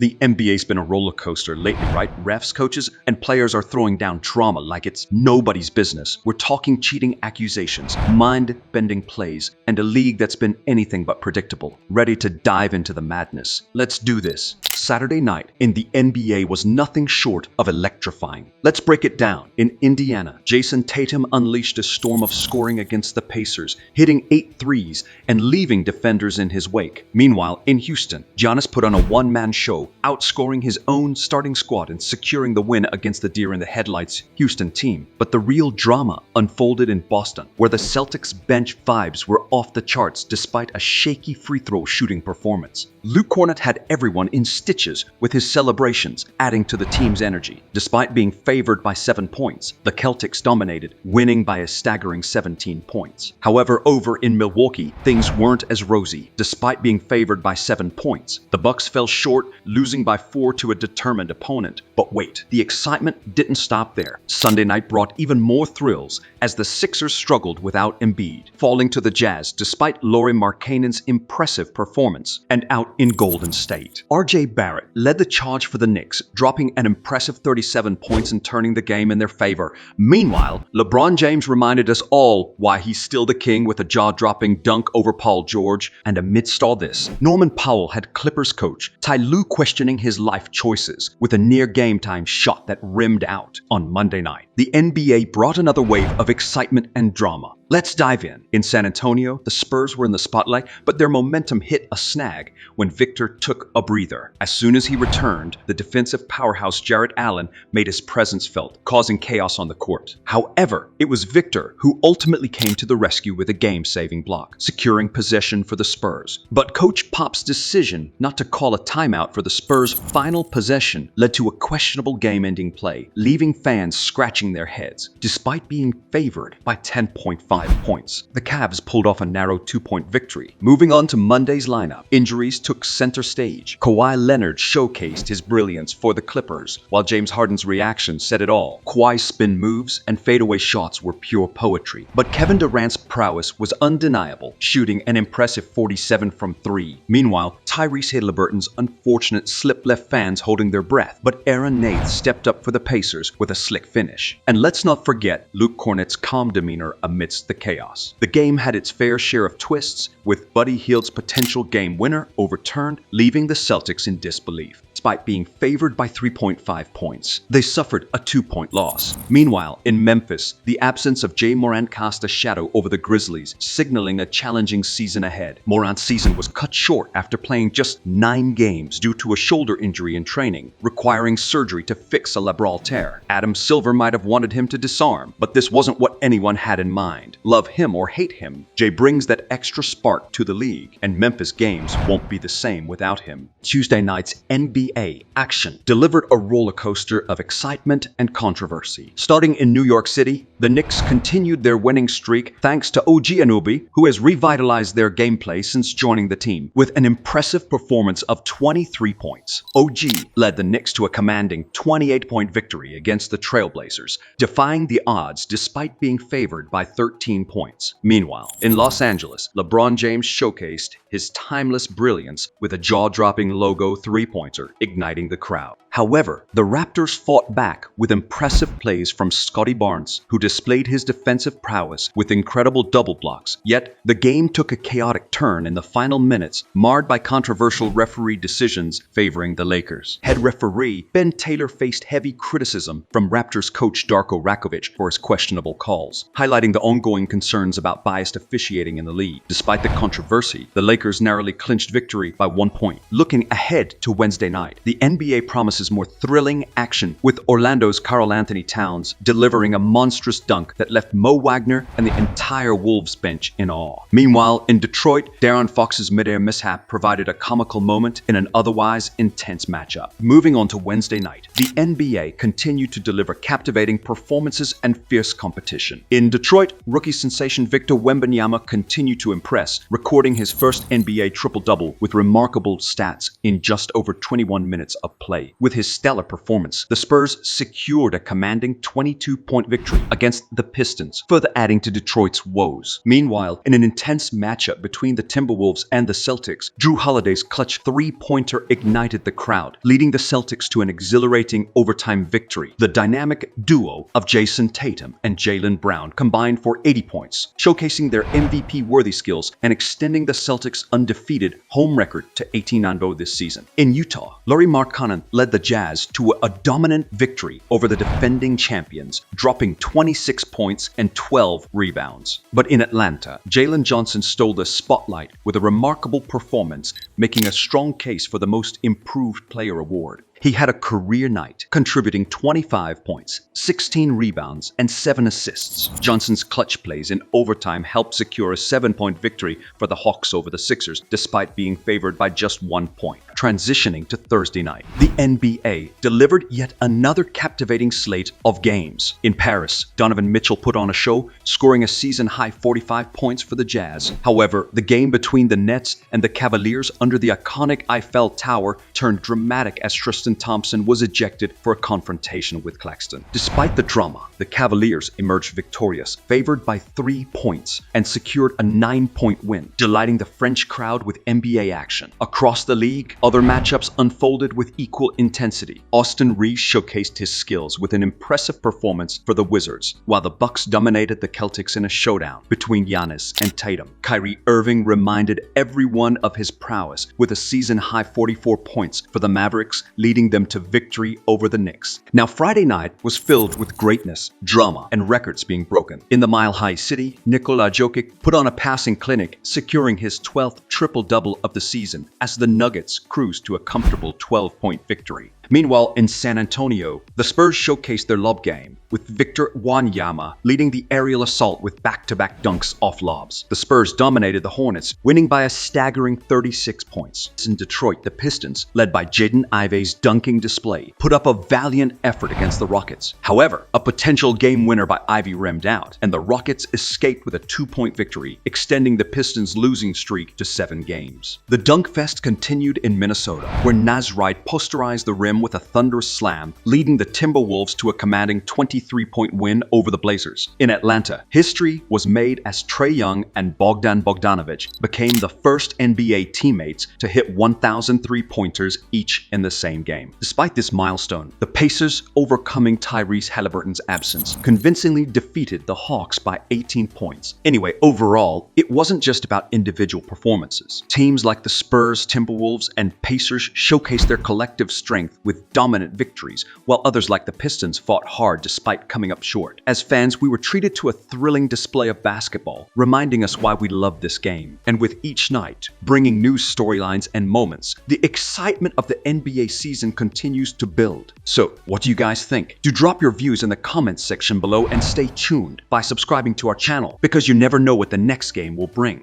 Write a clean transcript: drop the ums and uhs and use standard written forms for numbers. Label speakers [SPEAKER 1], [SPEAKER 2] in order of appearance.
[SPEAKER 1] The NBA's been a roller coaster lately, right? Refs, coaches, and players are throwing down drama like it's nobody's business. We're talking cheating accusations, mind-bending plays, and a league that's been anything but predictable. Ready to dive into the madness? Let's do this. Saturday night in the NBA was nothing short of electrifying. Let's break it down. In Indiana, Jason Tatum unleashed a storm of scoring against the Pacers, hitting 8 threes and leaving defenders in his wake. Meanwhile, in Houston, Giannis put on a one-man show, outscoring his own starting squad and securing the win against the deer-in-the-headlights Houston team. But the real drama unfolded in Boston, where the Celtics' bench vibes were off the charts despite a shaky free-throw shooting performance. Luke Kornet had everyone in stitches with his celebrations, adding to the team's energy. Despite being favored by 7 points, the Celtics dominated, winning by a staggering 17 points. However, over in Milwaukee, things weren't as rosy. Despite being favored by 7 points, the Bucks fell short, losing by 4 to a determined opponent. But wait, the excitement didn't stop there. Sunday night brought even more thrills as the Sixers struggled without Embiid, falling to the Jazz despite Lauri Markkanen's impressive performance, and out in Golden State. R.J. Barrett led the charge for the Knicks, dropping an impressive 37 points and turning the game in their favor. Meanwhile, LeBron James reminded us all why he's still the king with a jaw-dropping dunk over Paul George. And amidst all this, Norman Powell had Clippers coach Ty Lue questioning his life choices with a near game-time shot that rimmed out on Monday night. The NBA brought another wave of excitement and drama. Let's dive in. In San Antonio, the Spurs were in the spotlight, but their momentum hit a snag when Victor took a breather. As soon as he returned, the defensive powerhouse Jarrett Allen made his presence felt, causing chaos on the court. However, it was Victor who ultimately came to the rescue with a game-saving block, securing possession for the Spurs. But Coach Pop's decision not to call a timeout for the Spurs' final possession led to a questionable game-ending play, leaving fans scratching their heads. Despite being favored by 10.5 points, the Cavs pulled off a narrow 2-point victory. Moving on to Monday's lineup, injuries took center stage. Kawhi Leonard showcased his brilliance for the Clippers, while James Harden's reaction said it all. Kawhi's spin moves and fadeaway shots were pure poetry. But Kevin Durant's prowess was undeniable, shooting an impressive 47 from 3. Meanwhile, Tyrese Haliburton's unfortunate slip left fans holding their breath, but Aaron Nath stepped up for the Pacers with a slick finish. And let's not forget Luke Kornet's calm demeanor amidst the chaos. The game had its fair share of twists, with Buddy Hield's potential game winner overturned, leaving the Celtics in disbelief. Despite being favored by 3.5 points, they suffered a 2-point loss. Meanwhile, in Memphis, the absence of Jay Morant cast a shadow over the Grizzlies, signaling a challenging season ahead. Morant's season was cut short after playing just 9 games due to a shoulder injury in training, requiring surgery to fix a labral tear. Adam Silver might have wanted him to disarm, but this wasn't what anyone had in mind. Love him or hate him, Jay brings that extra spark to the league, and Memphis games won't be the same without him. Tuesday night's NBA action delivered a roller coaster of excitement and controversy. Starting in New York City, the Knicks continued their winning streak thanks to OG Anunoby, who has revitalized their gameplay since joining the team with an impressive performance of 23 points. OG led the Knicks to a commanding 28-point victory against the Trailblazers, defying the odds despite being favored by 13 points. Meanwhile, in Los Angeles, LeBron James showcased his timeless brilliance with a jaw-dropping logo three-pointer, igniting the crowd. However, the Raptors fought back with impressive plays from Scottie Barnes, who displayed his defensive prowess with incredible double blocks. Yet, the game took a chaotic turn in the final minutes, marred by controversial referee decisions favoring the Lakers. Head referee Ben Taylor faced heavy criticism from Raptors coach Darko Rakovic for his questionable calls, highlighting the ongoing concerns about biased officiating in the league. Despite the controversy, the Lakers narrowly clinched victory by 1 point. Looking ahead to Wednesday night, the NBA promises more thrilling action, with Orlando's Karl Anthony Towns delivering a monstrous dunk that left Mo Wagner and the entire Wolves bench in awe. Meanwhile, in Detroit, De'Aaron Fox's midair mishap provided a comical moment in an otherwise intense matchup. Moving on to Wednesday night, the NBA continued to deliver captivating performances and fierce competition. In Detroit, rookie Rookie sensation Victor Wembanyama continued to impress, recording his first NBA triple-double with remarkable stats in just over 21 minutes of play. With his stellar performance, the Spurs secured a commanding 22-point victory against the Pistons, further adding to Detroit's woes. Meanwhile, in an intense matchup between the Timberwolves and the Celtics, Drew Holiday's clutch three-pointer ignited the crowd, leading the Celtics to an exhilarating overtime victory. The dynamic duo of Jason Tatum and Jaylen Brown combined for 80 points, showcasing their MVP-worthy skills and extending the Celtics' undefeated home record to 18-0 this season. In Utah, Lauri Markkanen led the Jazz to a dominant victory over the defending champions, dropping 26 points and 12 rebounds. But in Atlanta, Jalen Johnson stole the spotlight with a remarkable performance, making a strong case for the Most Improved Player award. He had a career night, contributing 25 points, 16 rebounds, and 7 assists. Johnson's clutch plays in overtime helped secure a 7-point victory for the Hawks over the Sixers, despite being favored by just 1 point. Transitioning to Thursday night, the NBA delivered yet another captivating slate of games. In Paris, Donovan Mitchell put on a show, scoring a season-high 45 points for the Jazz. However, the game between the Nets and the Cavaliers under the iconic Eiffel Tower turned dramatic as Tristan Thompson was ejected for a confrontation with Claxton. Despite the drama, the Cavaliers emerged victorious, favored by 3 points, and secured a 9-point win, delighting the French crowd with NBA action. Across the league, other matchups unfolded with equal intensity. Austin Reeves showcased his skills with an impressive performance for the Wizards, while the Bucks dominated the Celtics in a showdown between Giannis and Tatum. Kyrie Irving reminded everyone of his prowess with a season-high 44 points for the Mavericks, leading them to victory over the Knicks. Now, Friday night was filled with greatness, drama, and records being broken. In the Mile High City, Nikola Jokic put on a passing clinic, securing his 12th triple-double of the season as the Nuggets cruised to a comfortable 12-point victory. Meanwhile, in San Antonio, the Spurs showcased their lob game, with Victor Wembanyama leading the aerial assault with back-to-back dunks off lobs. The Spurs dominated the Hornets, winning by a staggering 36 points. In Detroit, the Pistons, led by Jaden Ivey's dunking display, put up a valiant effort against the Rockets. However, a potential game winner by Ivey rimmed out, and the Rockets escaped with a 2-point victory, extending the Pistons' losing streak to 7 games. The dunk fest continued in Minnesota, where Naz Wright posterized the rim with a thunderous slam, leading the Timberwolves to a commanding 23-point win over the Blazers. In Atlanta, history was made as Trae Young and Bogdan Bogdanovic became the first NBA teammates to hit 1,000 three-pointers each in the same game. Despite this milestone, the Pacers, overcoming Tyrese Halliburton's absence, convincingly defeated the Hawks by 18 points. Anyway, overall, it wasn't just about individual performances. Teams like the Spurs, Timberwolves, and Pacers showcased their collective strength with dominant victories, while others like the Pistons fought hard despite coming up short. As fans, we were treated to a thrilling display of basketball, reminding us why we love this game. And with each night bringing new storylines and moments, the excitement of the NBA season continues to build. So, what do you guys think? Do drop your views in the comments section below and stay tuned by subscribing to our channel, because you never know what the next game will bring.